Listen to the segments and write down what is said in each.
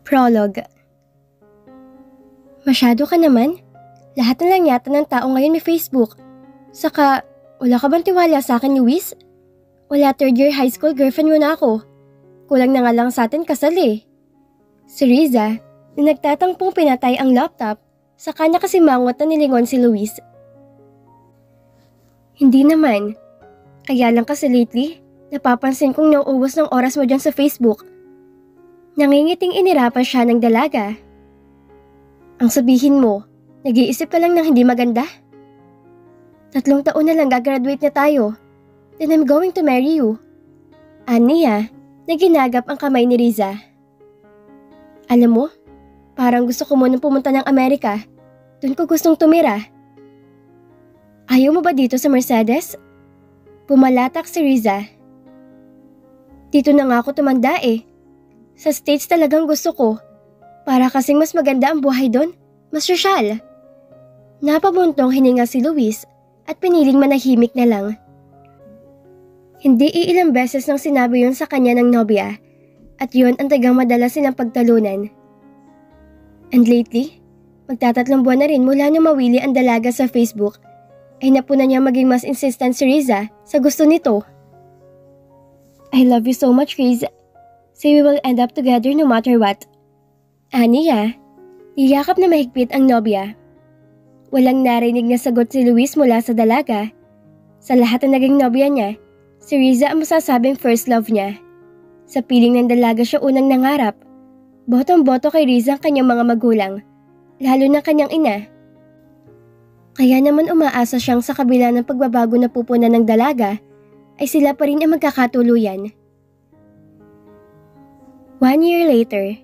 Prologue. Masyado ka naman. Lahat na lang yata ng tao ngayon may Facebook. Saka, wala ka bang tiwala sa akin, Luis? Wala third year high school girlfriend mo na ako. Kulang na nga lang sa atin kasal eh. Si Riza, na nagtatangpong pinatay ang laptop, sa kanya kasi mangot na nilingon si Luis. Hindi naman. Kaya lang kasi lately, napapansin kong nauubos ng oras mo dyan sa Facebook. Nangingiting inirapan siya ng dalaga. Ang sabihin mo, nag-iisip ka lang ng hindi maganda? 3 taon na lang gagraduate na tayo. Then I'm going to marry you. Aniya, na ginagap ang kamay ni Riza. Alam mo, parang gusto ko munang pumunta ng Amerika. Doon ko gustong tumira. Ayaw mo ba dito sa Mercedes? Pumalatak si Riza. Dito na nga ako tumanda eh. Sa States talagang gusto ko. Para kasing mas maganda ang buhay doon. Mas sosyal. Napabuntong hininga si Luis at piniling manahimik na lang. Hindi iilang beses nang sinabi yun sa kanya ng nobya at yun ang tagang madalas silang pagtalunan. And lately, magtatatlong buwan na rin mula nang mawili ang dalaga sa Facebook ay napuna niya maging mas insistent si Riza sa gusto nito. I love you so much, Riz. So we will end up together no matter what. Aniya, niyakap na mahigpit ang nobya. Walang narinig na sagot si Luis mula sa dalaga. Sa lahat na naging nobya niya, si Riza ang masasabing first love niya. Sa piling ng dalaga siya unang nangarap. Botong-boto kay Riza ang kanyang mga magulang, lalo na kanyang ina. Kaya naman umaasa siyang sa kabila ng pagbabago na pupunan ng dalaga, ay sila pa rin ang magkakatuluyan. 1 year later.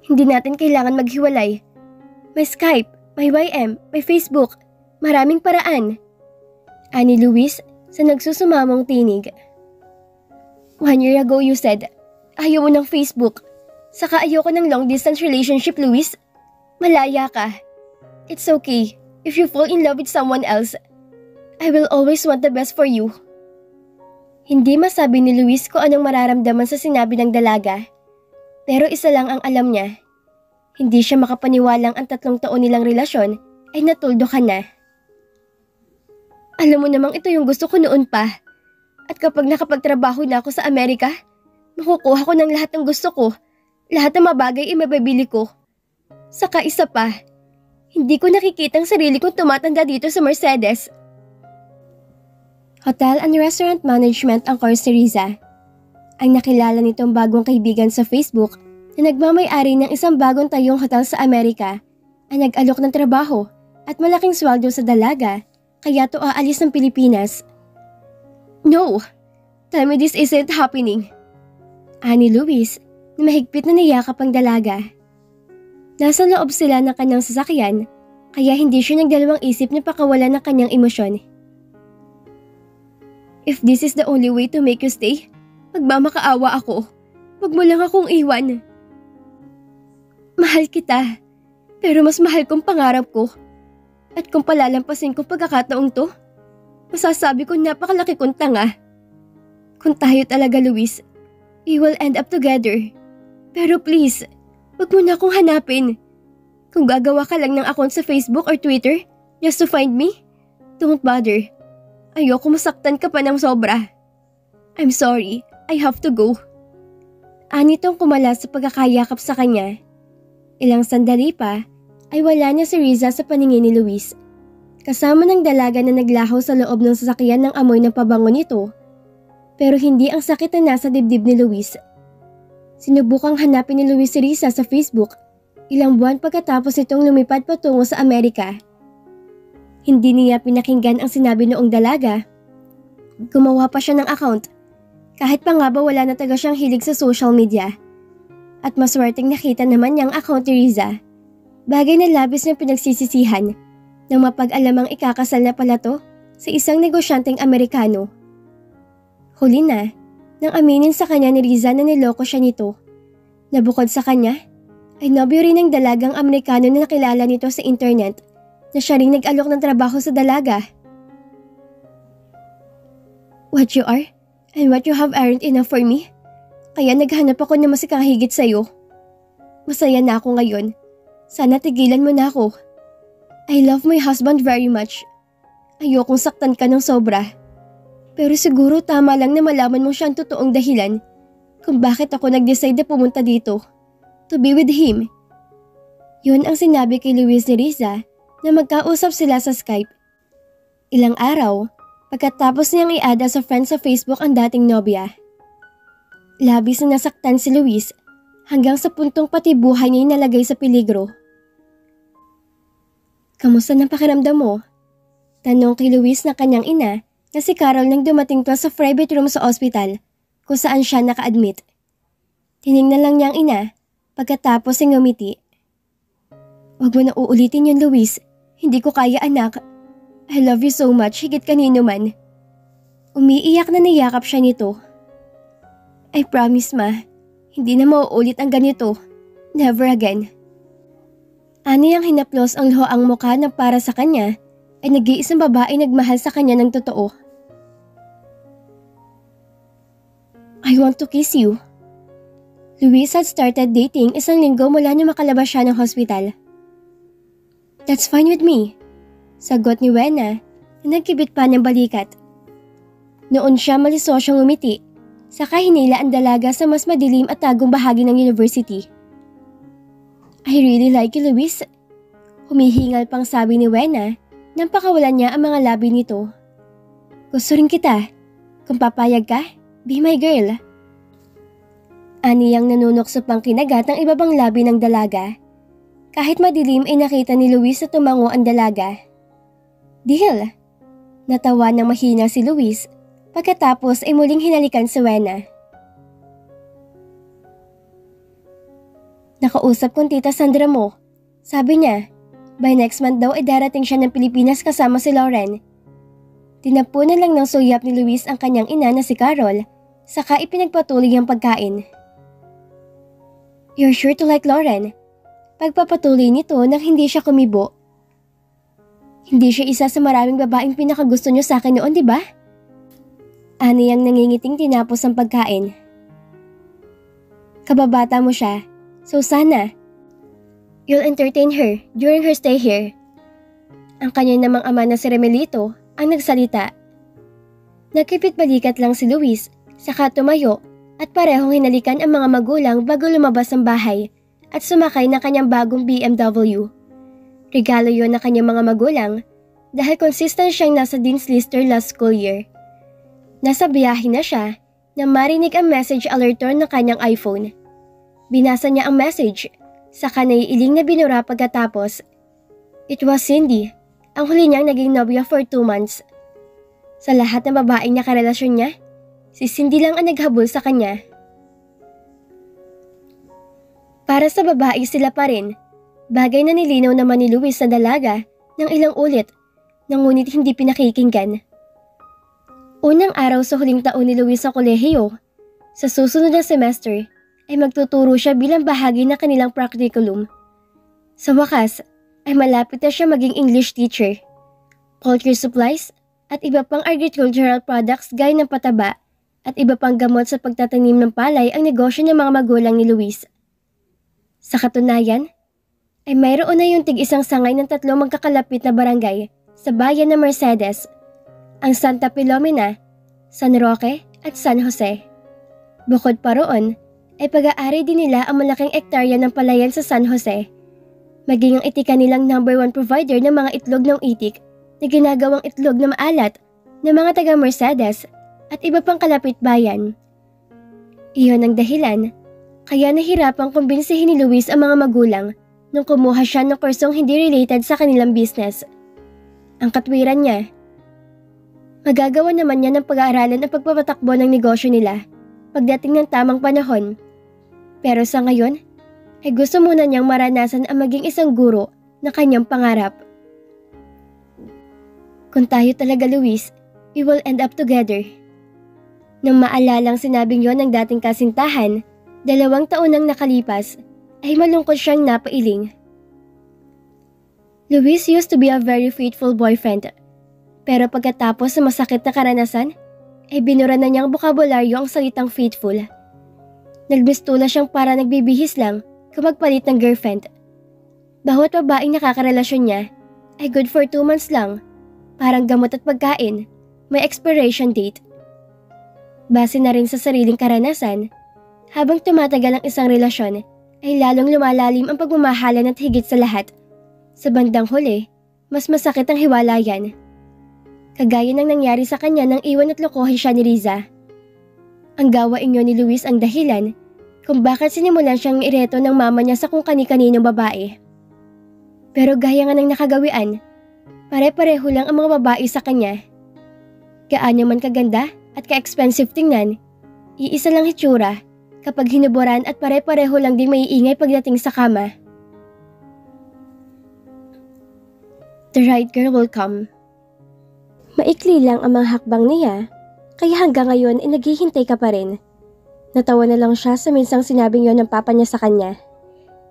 Hindi natin kailangan maghiwalay. May Skype, may YM, may Facebook, maraming paraan. Ani Luis sa nagsusumamong tinig. 1 year ago you said, ayaw mo ng Facebook. Saka ayoko ng long distance relationship, Luis. Malaya ka. It's okay if you fall in love with someone else. I will always want the best for you. Hindi masabi ni Luis kung anong mararamdaman sa sinabi ng dalaga. Pero isa lang ang alam niya. Hindi siya makapaniwalang ang 3 taon nilang relasyon ay natuldukan na. Alam mo namang ito yung gusto ko noon pa. At kapag nakapagtrabaho na ako sa Amerika, makukuha ko ng lahat ng gusto ko. Lahat ng mabagay ay mabibili ko. Saka isa pa, hindi ko nakikita ang sarili kong tumatanda dito sa Mercedes. Hotel and Restaurant Management ang course ni Riza. Ang nakilala nitong bagong kaibigan sa Facebook na nagmamay-ari ng isang bagong tayong hotel sa Amerika ay nag-alok ng trabaho at malaking sweldo sa dalaga kaya to aalis ng Pilipinas. No! Tell me this isn't happening. Ani Luis na mahigpit na niyakap ang dalaga. Nasa loob sila ng kanyang sasakyan kaya hindi siya nagdalawang isip na pakawalan ng kanyang emosyon. If this is the only way to make you stay, magmamakaawa ako. Huwag mo lang akong iwan. Mahal kita, pero mas mahal kong pangarap ko. At kung palalampasin ko pagkakataong to, masasabi ko napakalaki kong tanga. Kung tayo talaga, Luis, we will end up together. Pero please, huwag mo na akong hanapin. Kung gagawa ka lang ng account sa Facebook or Twitter just to find me, don't bother. Ayoko masaktan ka pa ng sobra. I'm sorry, I have to go. Anitong kumala sa pagkakayakap sa kanya. Ilang sandali pa ay wala niya si Riza sa paningin ni Luis. Kasama ng dalaga na naglaho sa loob ng sasakyan ng amoy ng pabango nito. Pero hindi ang sakit na nasa dibdib ni Luis. Sinubukang hanapin ni Luis si Riza sa Facebook ilang buwan pagkatapos nitong lumipad patungo sa Amerika. Hindi niya pinakinggan ang sinabi noong dalaga. Gumawa pa siya ng account. Kahit pa nga ba wala na taga siyang hilig sa social media. At maswerteng nakita naman niyang account ni Riza. Bagay na labis niyang pinagsisisihan nang mapag-alamang ikakasal na pala to sa isang negosyanteng Amerikano. Huli na, nang aminin sa kanya ni Riza na niloko siya nito. Na bukod sa kanya, ay nobyo rin ng dalagang Amerikano na nakilala nito sa internet na siya rin nag-alok ng trabaho sa dalaga. What you are and what you have aren't enough for me. Kaya naghanap ako ng mas ikahigit sa'yo. Masaya na ako ngayon. Sana tigilan mo na ako. I love my husband very much. Ayokong saktan ka ng sobra. Pero siguro tama lang na malaman mo siya ang totoong dahilan kung bakit ako nag-decide na pumunta dito. To be with him. Yun ang sinabi kay Luis ni Riza na magkausap sila sa Skype. Ilang araw, pagkatapos niyang i-add sa friend sa Facebook ang dating nobya. Labis na nasaktan si Luis hanggang sa puntong pati buhay niya nalagay sa peligro. Kamusta ng pakiramdam mo? Tanong kay Luis na kanyang ina na si Carol nang dumating pa sa private room sa ospital kung saan siya naka-admit. Tiningnan lang niya ang ina pagkatapos ay ngumiti. Huwag mo na uulitin yun, Luis. Hindi ko kaya, anak. I love you so much, higit kanino man. Umiiyak na niyakap siya nito. I promise, ma. Hindi na mauulit ang ganito. Never again. Ani ang hinaplos ang luhaang mukha na para sa kanya ay nag-iisang babae nagmahal sa kanya ng totoo. I want to kiss you. Luis had started dating 1 linggo mula nang makalabas siya ng hospital. That's fine with me. Sagot ni Wena na nagkibit pa ng balikat. Noon siya malisosyong umiti, saka hinila ang dalaga sa mas madilim at tagong bahagi ng university. I really like you, Luis. Humihingal pang sabi ni Wena nang pakawalan niya ang mga labi nito. Gusto rin kita. Kung papayag ka, be my girl. Aniyang nanunokso pang kinagat ang ibabang labi ng dalaga. Kahit madilim ay nakita ni Luis na tumango ang dalaga. Deal! Natawa ng mahina si Luis pagkatapos ay muling hinalikan si Wena. Nakausap kong tita Sandra mo. Sabi niya, by next month daw ay darating siya ng Pilipinas kasama si Lauren. Tinapunan lang ng suyap ni Luis ang kanyang ina na si Carol, saka ipinagpatuloy ang pagkain. You're sure to like Lauren. Pagpapatuloy nito nang hindi siya kumibo. Hindi siya isa sa maraming babaeng pinakagusto niyo sa akin noon, di ba? Aniyang nangingiting tinapos ang pagkain. Kababata mo siya, so sana you'll entertain her during her stay here. Ang kanya namang ama na si Remelito ang nagsalita. Nagkipit balikat lang si Luis, saka tumayo at parehong hinalikan ang mga magulang bago lumabas ng bahay at sumakay ng kanyang bagong BMW. Regalo yon ng kanyang mga magulang dahil consistent siyang nasa Dean's Lister last school year. Nasa biyahe na siya nang marinig ang message alertor ng kanyang iPhone. Binasa niya ang message, saka naiiling na binura pagkatapos. It was Cindy, ang huli niyang naging nobya for 2 months. Sa lahat ng babaeng nakarelasyon niya, si Cindy lang ang naghabol sa kanya. Para sa babae sila pa rin, bagay na nilinaw naman ni Luis sa dalaga ng ilang ulit, ngunit hindi pinakikinggan. Unang araw sa huling taon ni Luis sa kolehiyo, sa susunod na semester ay magtuturo siya bilang bahagi ng kanilang practiculum. Sa wakas ay malapit na siya maging English teacher. Poultry supplies at iba pang agricultural products gaya ng pataba at iba pang gamot sa pagtatanim ng palay ang negosyo ng mga magulang ni Luis. Sa katunayan, ay mayroon na yung tig-isang sangay ng 3 magkakalapit na barangay sa bayan ng Mercedes, ang Santa Filomena, San Roque at San Jose. Bukod pa roon, ay pag-aari din nila ang malaking ektarya ng palayan sa San Jose, maging ang itika nilang number 1 provider ng mga itlog ng itik na ginagawang itlog na maalat ng mga taga-Mercedes at iba pang kalapit bayan. Iyon ang dahilan kaya nahirapang kumbinsihin ni Luis ang mga magulang nung kumuha siya ng kursong hindi related sa kanilang business. Ang katwiran niya, magagawa naman niya ng pag-aaralan ang pagpapatakbo ng negosyo nila pagdating ng tamang panahon. Pero sa ngayon, ay gusto muna niyang maranasan ang maging isang guro na kanyang pangarap. Kung tayo talaga, Luis, we will end up together. Nang maalalang sinabing yon ng dating kasintahan, 2 taon nang nakalipas, ay malungkot siyang napailing. Luis used to be a very faithful boyfriend, pero pagkatapos sa masakit na karanasan, ay binura na niyang bokabularyo ang salitang faithful. Nagbistula siyang para nagbibihis lang kung magpalit ng girlfriend. Bawat babaeng nakakarelasyon niya ay good for 2 months lang. Parang gamot at pagkain, may expiration date. Base na rin sa sariling karanasan, habang tumatagal ang isang relasyon ay lalong lumalalim ang pagmamahalan at higit sa lahat. Sa bandang huli, mas masakit ang hiwalayan. Kagaya ng nangyari sa kanya nang iwan at lokohin siya ni Riza. Ang gawain niyo ni Luis ang dahilan kung bakit sinimulan siyang ireto ng mama niya sa kung kani-kaninong babae. Pero gaya nga ng nakagawian, pare-pareho lang ang mga babae sa kanya. Gaano man kaganda at ka-expensive tingnan, iisa lang hitsura kapag hinuburan at pare-pareho lang ding maiingay pagdating sa kama. The right girl will come. Maikli lang ang mga hakbang niya, kaya hanggang ngayon ay naghihintay ka pa rin. Natawa na lang siya sa minsang sinabing yon ng papa niya sa kanya.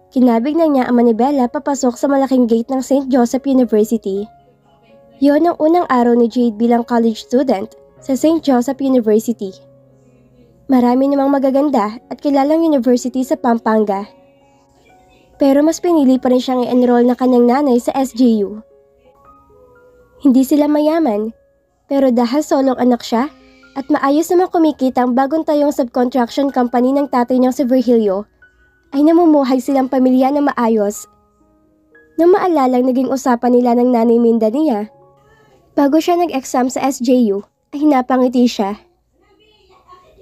Kinabig na niya ang manibela papasok sa malaking gate ng St. Joseph University. Yon ang unang araw ni Jade bilang college student sa St. Joseph University. Marami namang magaganda at kilalang university sa Pampanga. Pero mas pinili pa rin siyang i-enroll na kanyang nanay sa SJU. Hindi sila mayaman, pero dahil solong anak siya at maayos namang kumikita ang bagong tayong subcontraction company ng tatay niyang si Virgilio, ay namumuhay silang pamilya na maayos. Nang maalalang naging usapan nila ng nanay Minda niya, bago siya nag-exam sa SJU, ay napangiti siya.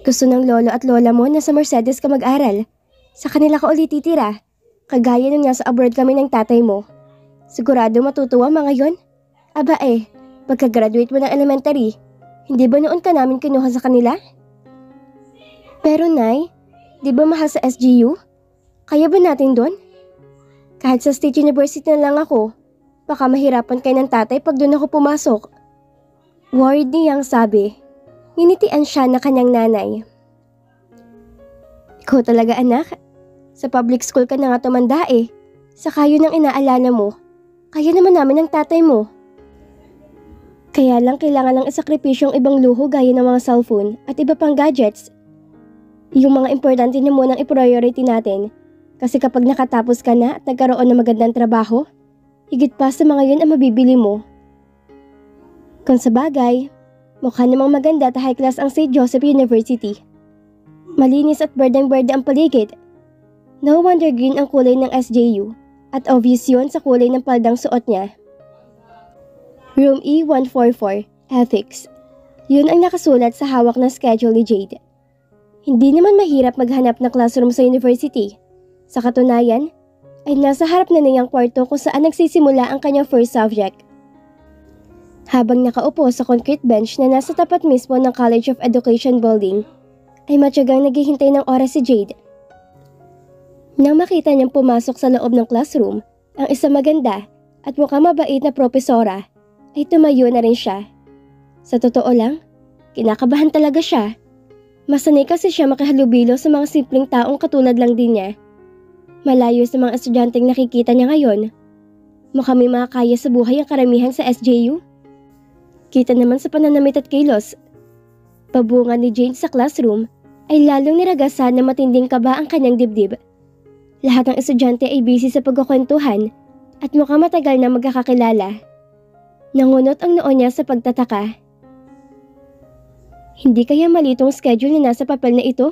Gusto ng lolo at lola mo na sa Mercedes ka mag-aral. Sa kanila ka ulit titira, kagaya nung nasa abroad kami ng tatay mo. Sigurado matutuwa mga yon? Aba pagka-graduate mo ng elementary, hindi ba noon ka namin kinuha sa kanila? Pero Nay, di ba mahal sa SGU? Kaya ba natin doon? Kahit sa State University na lang ako, baka mahirapan kayo ng tatay pag doon ako pumasok. Worried niyang sabi. Nginitian siya na kanyang nanay. Ikaw talaga anak, sa public school ka na nga tumanda Saka yun ang inaalala mo. Kaya naman namin ang tatay mo. Kaya lang kailangan lang isakripisyong ibang luho gaya ng mga cellphone at iba pang gadgets. Yung mga importante na munang i-priority natin. Kasi kapag nakatapos ka na at nagkaroon ng magandang trabaho, higit pa sa mga yun ang mabibili mo. Kung sa bagay, mukha namang maganda at high class ang St. Joseph University. Malinis at berdeng-berde ang paligid. No wonder green ang kulay ng SJU at obvious yun sa kulay ng paldang suot niya. Room E144, Ethics. Yun ang nakasulat sa hawak na schedule ni Jade. Hindi naman mahirap maghanap ng classroom sa university. Sa katunayan, ay nasa harap na niyang kwarto kung saan nagsisimula ang kanyang first subject. Habang nakaupo sa concrete bench na nasa tapat mismo ng College of Education building, ay matyagang naghihintay ng oras si Jade. Nang makita niyang pumasok sa loob ng classroom, ang isang maganda at mukhang mabait na propesora, ay tumayo na rin siya. Sa totoo lang, kinakabahan talaga siya. Masanay kasi siya makihalubilo sa mga simpleng taong katulad lang din niya. Malayo sa mga estudyanteng nakikita niya ngayon. Mukhang may makakaya sa buhay ang karamihan sa SJU. Kita naman sa pananamit at kilos. Pabunga ni Jade sa classroom ay lalong niragasan na matinding kaba ang kanyang dibdib. Lahat ng estudyante ay busy sa pagkukwentuhan at mukhang matagal na magkakakilala. Nangunot ang noo niya sa pagtataka. Hindi kaya mali itong schedule na nasa papel na ito?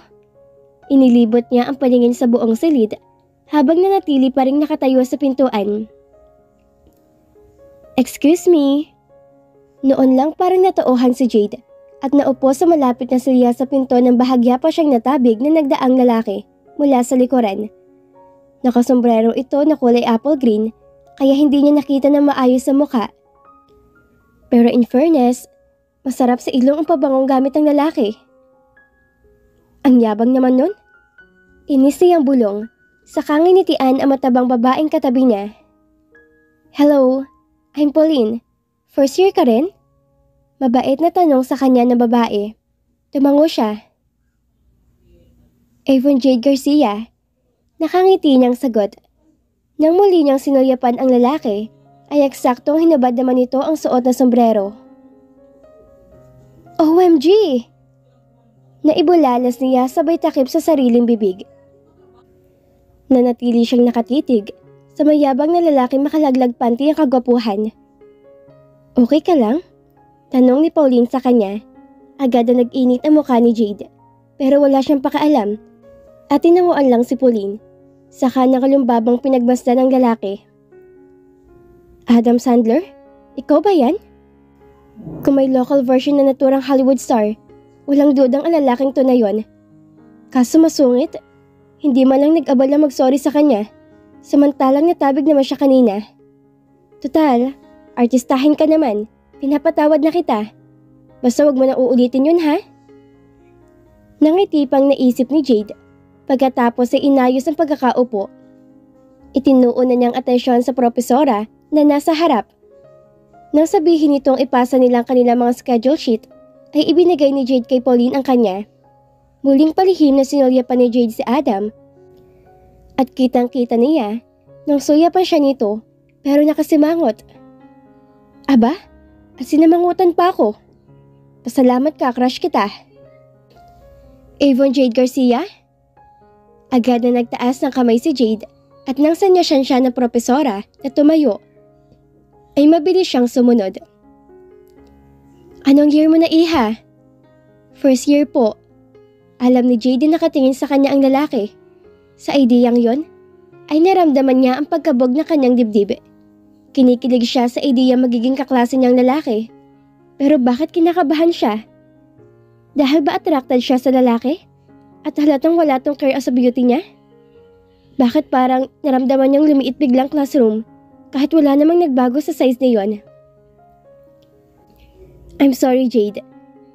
Inilibot niya ang paningin sa buong silid habang nanatili pa ring nakatayo sa pintuan. Excuse me. Noon lang parang natauhan si Jade at naupo sa malapit na silya sa pinto ng bahagya pa siyang natabig na nagdaang lalaki mula sa likuran. Nakasombrero ito na kulay apple green kaya hindi niya nakita na maayos sa mukha. Pero in fairness, masarap sa ilong ang pabangong gamit ng lalaki. Ang yabang naman nun. Inis niyang bulong, saka nginitian ang matabang babaeng katabi niya. Hello, I'm Pauline. First year ka rin? Mabait na tanong sa kanya ng babae. Tumango siya. Avon Jade Garcia. Nakangiti niyang sagot. Nang muli niyang sinulyapan ang lalaki, ay eksaktong hinabad naman nito ang suot na sombrero. OMG! Naibulalas niya sabay takip sa sariling bibig. Nanatili siyang nakatitig sa mayabang na lalaking makalaglag panty ang kagwapuhan. Okay ka lang? Tanong ni Pauline sa kanya. Agad na nag-init ang mukha ni Jade, pero wala siyang pakaalam at tinanguan lang si Pauline. Saka nakalumbabang pinagbasdan ng lalaki. Adam Sandler? Ikaw ba yan? Kung may local version na naturang Hollywood star, walang dudang ang lalaking to na yon. Kaso masungit, hindi man lang nag-abala mag-sorry sa kanya, samantalang natabig naman siya kanina. Total, artistahin ka naman, pinapatawad na kita. Basta wag mo na uulitin yun ha? Nangiti pang naisip ni Jade. Pagkatapos ay inayos ang pagkakaupo. Itinuon na niyang atensyon sa propesora na nasa harap. Nang sabihin nitong ipasa nilang kanilang mga schedule sheet, ay ibinigay ni Jade kay Pauline ang kanya. Muling palihim na sinulya pa ni Jade si Adam. At kitang-kita niya nang suyapan siya nito pero nakasimangot. Aba, at sinamangutan pa ako. Pasalamat ka, crush kita. Avon Jade Garcia? Agad na nagtaas ng kamay si Jade at nang sanyasyan siya ng propesora na tumayo, ay mabilis siyang sumunod. Anong year mo na iha? First year po. Alam ni Jade na nakatingin sa kanya ang lalaki. Sa ideyang yon, ay naramdaman niya ang pagkabog na kanyang dibdib. Kinikilig siya sa ideya magiging kaklase niyang lalaki. Pero bakit kinakabahan siya? Dahil ba attracted siya sa lalaki? At halatang wala tong care sa beauty niya? Bakit parang naramdaman niyang lumiit biglang classroom kahit wala namang nagbago sa size niya yon? I'm sorry Jade,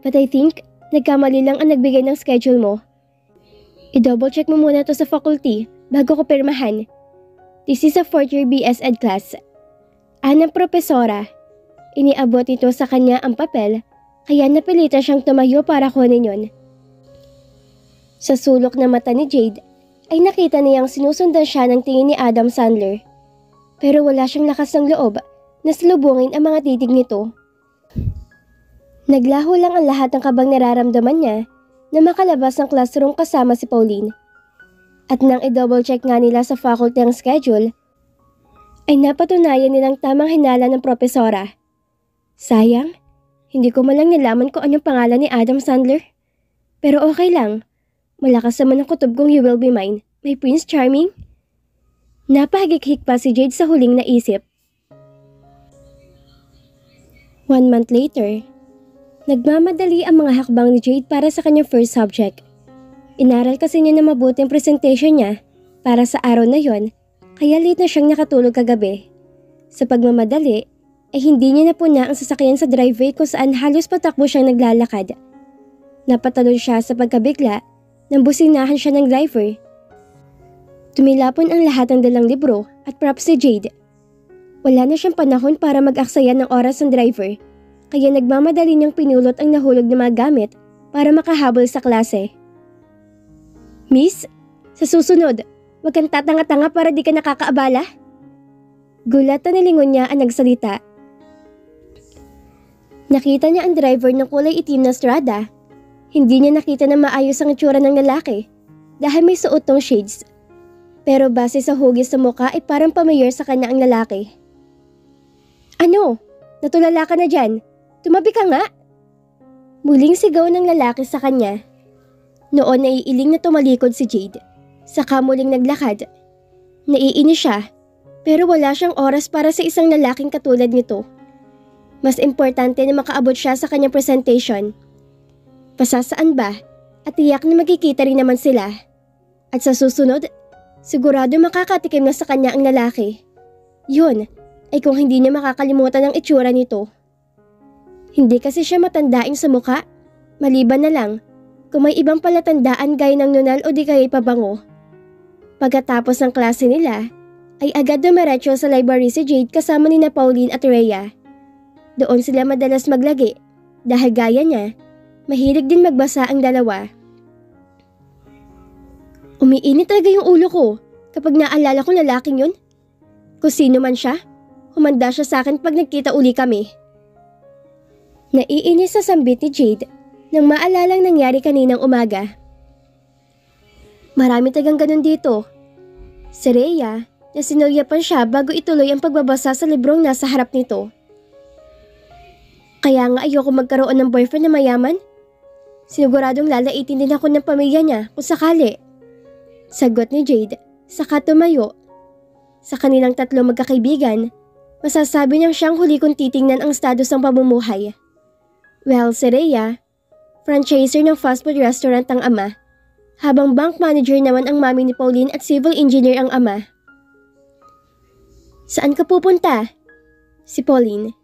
but I think nagkamali lang ang nagbigay ng schedule mo. I-double check mo muna to sa faculty bago ko pirmahan. This is a 4th year BS Ed class. Anang propesora. Iniabot ito sa kanya ang papel kaya napilitan siyang tumayo para kunin yon. Sa sulok na mata ni Jade ay nakita niyang sinusundan siya ng tingin ni Adam Sandler. Pero wala siyang lakas ng loob na salubungin ang mga titig nito. Naglaho lang ang lahat ng kabang nararamdaman niya na makalabas ng classroom kasama si Pauline. At nang i-double check nga nila sa faculty ang schedule, ay napatunayan nilang tamang hinala ng propesora. Sayang, hindi ko malang nalaman kung anong pangalan ni Adam Sandler. Pero okay lang. Malakas naman ang kutob kong You Will Be Mine, may Prince Charming. Napahagik-hik pa si Jade sa huling naisip. 1 month later, nagmamadali ang mga hakbang ni Jade para sa kanyang first subject. Inaral kasi niya na mabuti ang presentation niya para sa araw na yon, kaya late na siyang nakatulog kagabi. Sa pagmamadali, ay hindi niya napuna ang sasakyan sa driveway kung saan halos patakbo siyang naglalakad. Napatalon siya sa pagkabigla nang businahan siya ng driver. Tumilapon ang lahat ng dalang libro at props si Jade. Wala na siyang panahon para mag-aksaya ng oras ng driver, kaya nagmamadali niyang pinulot ang nahulog na mga gamit para makahabol sa klase. Miss, sa susunod, wag kang tatanga-tanga para di ka nakakaabala. Gulat na nilingon niya ang nagsalita. Nakita niya ang driver ng kulay itim na Strada. Hindi niya nakita na maayos ang itsura ng lalaki dahil may suot ng shades. Pero base sa hugis sa mukha ay parang pamayor sa kanya ang lalaki. Ano? Natulala ka na dyan? Tumabi ka nga! Muling sigaw ng lalaki sa kanya. Noon naiiling na tumalikod si Jade. Saka muling naglakad. Naiinis siya, pero wala siyang oras para sa isang lalaking katulad nito. Mas importante na makaabot siya sa kanyang presentation. Pasasaan ba? At tiyak na magkikita rin naman sila. At sa susunod, sigurado makakatikim na sa kanya ang lalaki. Yun, ay kung hindi niya makakalimutan ang itsura nito. Hindi kasi siya matandaing sa mukha, maliban na lang kung may ibang palatandaan gaya ng nunal o di kaya pabango. Pagkatapos ng klase nila, ay agad dumiretso sa library si Jade kasama ni na Pauline at Rhea. Doon sila madalas maglagi dahil gaya niya, mahilig din magbasa ang dalawa. Umiinit talaga yung ulo ko kapag naalala ko lalaking yun. Kung sino man siya, humanda siya sa akin pag nagkita uli kami. Naiinis sa sambit ni Jade nang maalalang nangyari kaninang umaga. Marami tagang ganun dito. Si Rhea, na sinulyapan siya bago ituloy ang pagbabasa sa librong nasa harap nito. Kaya nga ayoko magkaroon ng boyfriend na mayaman. Siguradong lalaitin din ako ng pamilya niya kung sakali. Sagot ni Jade, saka tumayo. Sa kanilang tatlo magkakaibigan, masasabi niyang siyang huli kong titingnan ang status ng pamumuhay. Well, si Rhea, franchisor ng fast food restaurant ang ama, habang bank manager naman ang mami ni Pauline at civil engineer ang ama. Saan ka pupunta? Si Pauline.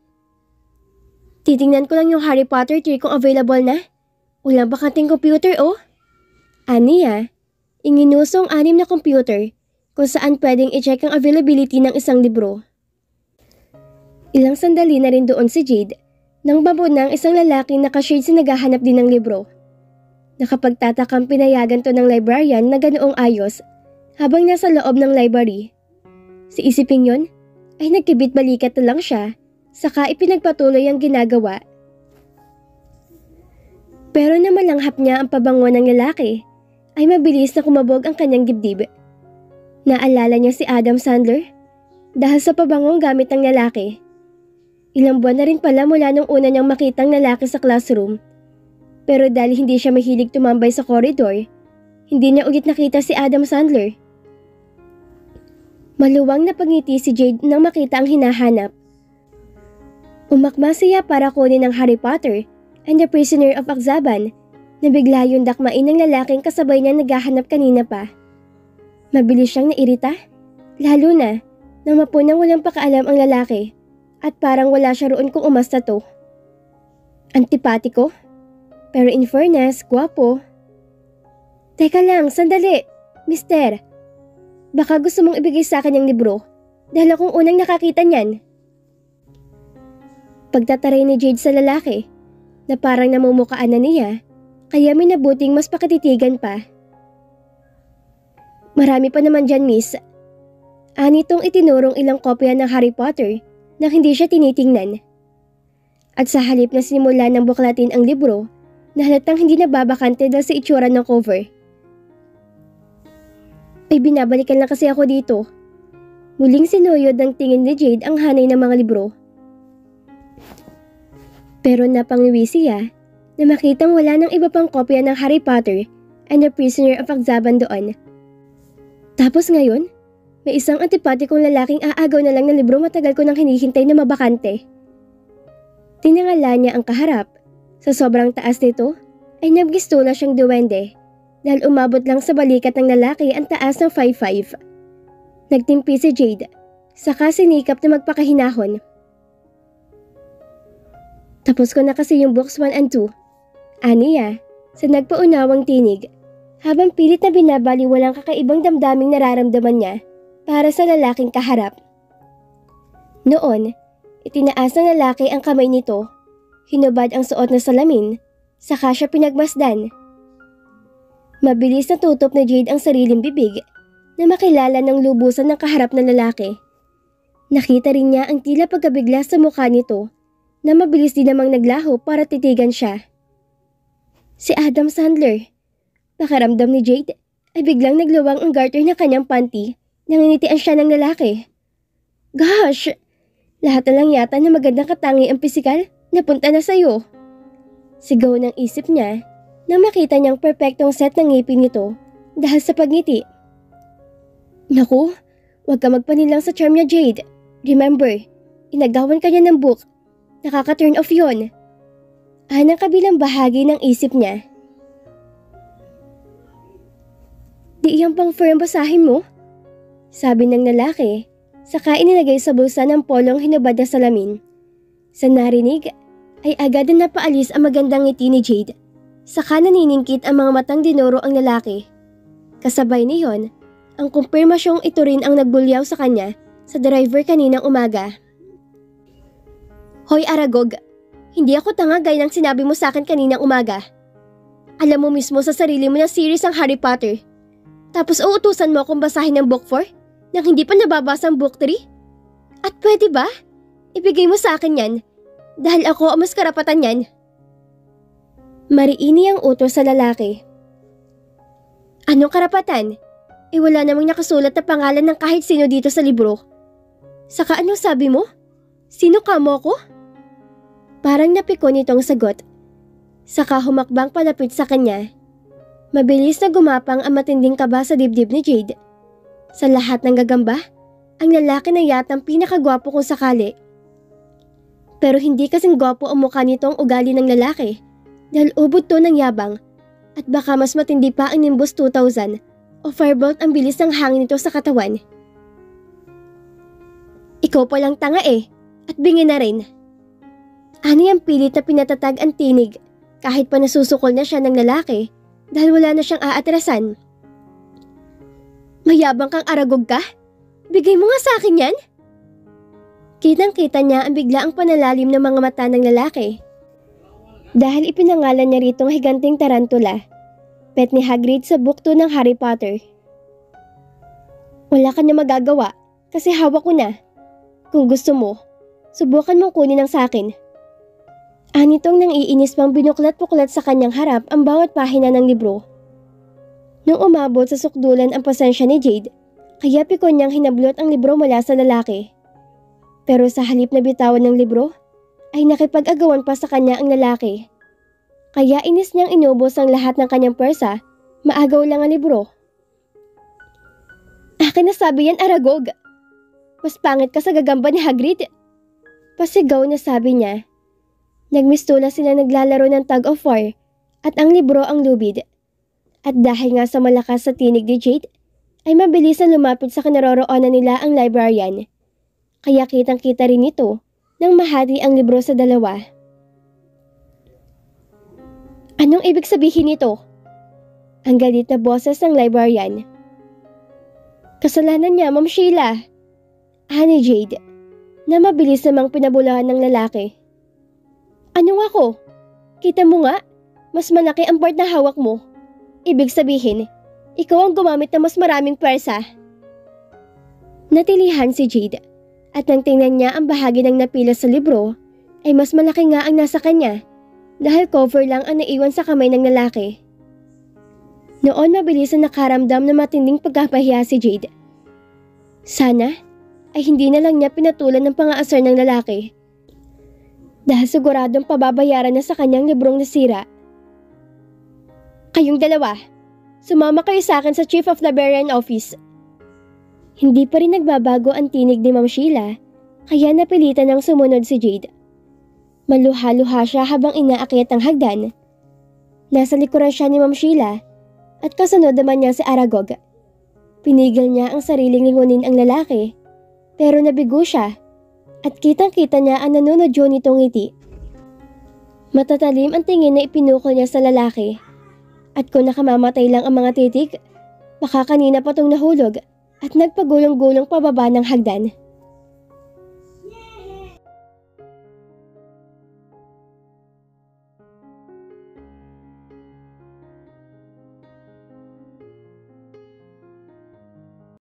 Titingnan ko lang yung Harry Potter 3 kung available na. Walang bakanting computer oh. Aniya, inginuso ang 6 na computer kung saan pwedeng i-check ang availability ng isang libro. Ilang sandali na rin doon si Jade nang babona ang isang lalaki na nakashades na naghahanap din ng libro. Nakapagtatakang pinayagan to ng librarian na ganoong ayos habang nasa loob ng library. Si isiping yon ay nagkibit-balikat na lang siya, saka ipinagpatuloy ang ginagawa. Pero na malanghap niya ang pabango ng lalaki, ay mabilis na kumabog ang kanyang dibdib. Naalala niya si Adam Sandler dahil sa pabangong gamit ng lalaki. Ilang buwan na rin pala mula nung una niyang makitang lalaki sa classroom. Pero dahil hindi siya mahilig tumambay sa koridor, hindi niya ulit nakita si Adam Sandler. Maluwang na pangiti si Jade nang makita ang hinahanap. Umakma siya para kunin ang Harry Potter and the Prisoner of Azkaban na bigla yung dakmain ng lalaking kasabay niya naghahanap kanina pa. Mabilis siyang nairita, lalo na nang mapunang walang pakaalam ang lalaki at parang wala siya roon kung umasta to. Antipatiko, pero in fairness, gwapo. Teka lang, sandali, mister. Baka gusto mong ibigay sa akin yung libro dahil akong unang nakakita niyan. Pagtataray ni Jade sa lalaki na parang namumukaan na niya, kaya minabuting mas pakatitigan pa. Marami pa naman dyan, miss. Anitong itinurong ilang kopya ng Harry Potter na hindi siya tinitingnan. At sa halip na sinimula ng buklatin ang libro, na halatang hindi nababakante dahil sa itsura ng cover. Ay binabalikan lang kasi ako dito. Muling sinuyod ng tingin ni Jade ang hanay ng mga libro. Pero napangiwi siya na makitang wala ng iba pang kopya ng Harry Potter and the Prisoner of Azkaban doon. Tapos ngayon, may isang antipatikong lalaking aagaw na lang ng libro matagal ko nang hinihintay na mabakante. Tinangala niya ang kaharap. Sa sobrang taas nito, ay nabgistula siyang duwende dahil umabot lang sa balikat ng lalaki ang taas ng 5'5". Nagtimpi si Jade, saka sinikap na magpakahinahon. Tapos ko na kasi yung books 1 and 2. Aniya, sa nagpaunawang tinig, habang pilit na binabali walang kakaibang damdaming nararamdaman niya para sa lalaking kaharap. Noon, itinaas ng lalaki ang kamay nito, hinubad ang suot na salamin, saka siya pinagmasdan. Mabilis na tutup na Jade ang sariling bibig na makilala ng lubusan ng kaharap na lalaki. Nakita rin niya ang tila pagkabigla sa mukha nito na mabilis din namang naglaho para titigan siya. Si Adam Sandler. Pakiramdam ni Jade ay biglang nagluwang ang garter ng kanyang panty nang initian siya ng lalaki. Gosh! Lahat na lang yata na magandang katangi ang pisikal napunta na sa'yo. Sigaw ng isip niya nang makita niyang perpektong set ng ngipin nito dahil sa pagngiti. Naku, huwag ka magpanilang sa charm niya, Jade. Remember, inagawan ka niya ng book. Nakaka-turn off yun. Anang kabilang bahagi ng isip niya. Di iyang pang firm basahin mo? Sabi ng lalaki, saka inilagay sa bulsa ng polong hinubad na salamin. Sa narinig, ay agad na napaalis ang magandang ngiti ni Jade. Saka naniningkit ang mga matang dinuro ang lalaki. Kasabay niyon, ang kumpirmasyong ito rin ang nagbulyaw sa kanya sa driver kaninang umaga. Hoy Aragog, hindi ako tanga gaya ng sinabi mo sa akin kaninang umaga. Alam mo mismo sa sarili mo na series ang Harry Potter. Tapos uutusan mo akong basahin ng book 4 nang hindi pa nababasa ang book 3? At pwede ba? Ibigay mo sa akin yan dahil ako ang mas karapatan yan. Mariini ang utos sa lalaki. Anong karapatan? Wala namang nakasulat na pangalan ng kahit sino dito sa libro. Saka anong sabi mo? Sino ka mo ko? Parang napiko nitong sagot. Saka humakbang palapit sa kanya. Mabilis na gumapang ang matinding kaba sa dibdib ni Jade. Sa lahat ng gagamba, ang lalaki na yatang pinakagwapo kung sakali. Pero hindi kasing gwapo ang mukha nitong ugali ng lalaki dahil ubod to ng yabang at baka mas matindi pa ang Nimbus 2000 o Firebolt ang bilis ng hangin nito sa katawan. Ikaw palang tanga at bingi na rin. Ani ang pilit na pinatatag ang tinig kahit pa nasusukol na siya ng lalaki dahil wala na siyang aatrasan. Mayabang kang aragog ka? Bigay mo nga sa akin yan? Kitang-kita niya ang biglaang panalalim ng mga mata ng lalaki. Dahil ipinangalan niya ritong higanting tarantula, pet ni Hagrid sa book 2 ng Harry Potter. Wala ka na magagawa kasi hawak ko na. Kung gusto mo, subukan mong kunin ang sakin. Anitong nang iinis pang binuklat-buklat sa kanyang harap ang bawat pahina ng libro. Nung umabot sa sukdulan ang pasensya ni Jade, kaya pikon niyang hinablot ang libro mula sa lalaki. Pero sa halip na bitawan ng libro, ay nakipag-agawan pa sa kanya ang lalaki. Kaya inis niyang inubos ang lahat ng kanyang pwersa, maagaw lang ang libro. Akin na sabi yan, Aragog! Mas pangit ka sa gagamba ni Hagrid! Pasigaw na sabi niya. Nagmistula sila naglalaro ng tug of war at ang libro ang lubid. At dahil nga sa malakas sa tinig ni Jade, ay mabilis na lumapit sa kinaroroonan nila ang librarian. Kaya kitang-kita rin ito nang mahati ang libro sa dalawa. Anong ibig sabihin nito? Ang galit na boses ng librarian. Kasalanan niya, Ma'am Sheila. Ani Jade, na mabilis namang pinabulahan ng lalaki. Ano ako? Kita mo nga, mas malaki ang part na hawak mo. Ibig sabihin, ikaw ang gumamit ng mas maraming pwersa. Natilihan si Jade at nang tingnan niya ang bahagi ng napila sa libro, ay mas malaki nga ang nasa kanya dahil cover lang ang naiwan sa kamay ng lalaki. Noon mabilis na nakaramdam ng matinding pagkapahiya si Jade. Sana ay hindi na lang niya pinatulan ng pang-aasar ng lalaki. Dahil siguradong pababayaran na sa kanyang librong nasira. Kayong dalawa, sumama kayo sa akin sa Chief of Librarian Office. Hindi pa rin nagbabago ang tinig ni Ma'am Sheila, kaya napilitan ng sumunod si Jade. Maluha-luha siya habang inaakyat ang hagdan. Nasa likuran siya ni Ma'am Sheila at kasunod naman niya si Aragog. Pinigil niya ang sariling lingunin ang lalaki, pero nabigo siya. At kitang-kita niya ang nanunodyo nitong ngiti. Matatalim ang tingin na ipinukol niya sa lalaki. At kung nakamamatay lang ang mga titik, baka kanina pa tong nahulog at nagpagulong-gulong pababa ng hagdan.